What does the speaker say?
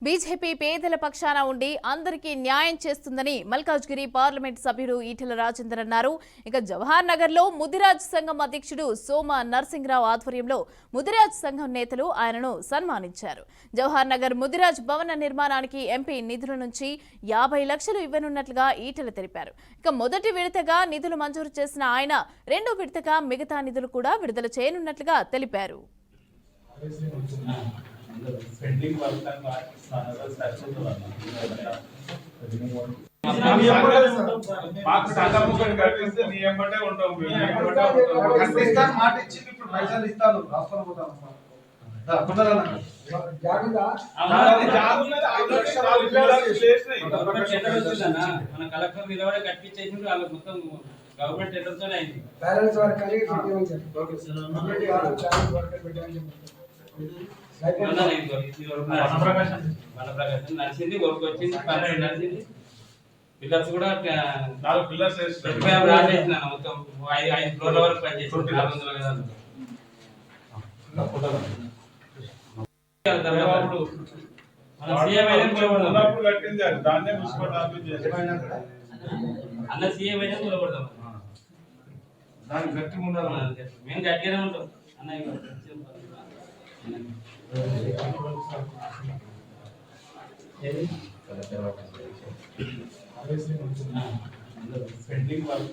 BJP పేదల పక్షాన ఉండి అందరికీ న్యాయం చేస్తుందని మల్కాజ్గిరి పార్లమెంట్ సభ్యుడు ఈటెల రాజేందర్ అన్నారు. ఇక జవహర్ నగర్ లో ముదిరాజ్ సంఘం అధ్యక్షుడు సోమ నరసింహరావు ఆధ్వర్యంలో ముదిరాజ్ సంఘం నేతలు ఆయనను సన్మానించారు. జవహర్ నగర్ ముదిరాజ్ భవన నిర్మాణానికి ఎంపీ నిధుల నుంచి 50 లక్షలు ఇవ్వనున్నట్లుగా ఈటెల తెలిపారు. ఇక మొదటి విడతగా నిధులు మంజూరు చేసిన ఆయన రెండో విడతగా మిగతా నిధులు కూడా విడుదల చేయనున్నట్లుగా తెలిపారు. పెండింగ్ వర్క్ మాకు సందర్భం కల్పిస్తే నీ ఎంబటే ఉంటాం కల్పిస్తాను మాట ఇచ్చి ఇప్పుడు పైసలు ఇస్తాను రాష్ట్రం పోతాను మన కలెక్టర్ నిలబడే కట్టించేసి వాళ్ళు మొత్తం గవర్నమెంట్ టెండర్స్ అయింది బ్యాలెన్స్ వర్క్ అని నడిచింది వర్క్ వచ్చింది నడిచింది పిల్లర్స్ కూడా 4 పిల్లర్స్ రాసేసిన మొత్తం 5 ఫ్లోర్ల వరకు పనిచేస్తుంది 400 కట్టింది దాన్నే అన్న సీఎం అయినా నిలబడతాం దానికి గట్టి ఉండాలి మేము గట్టిగానే ఉంటాం అన్న పెండింగ్ వర్క్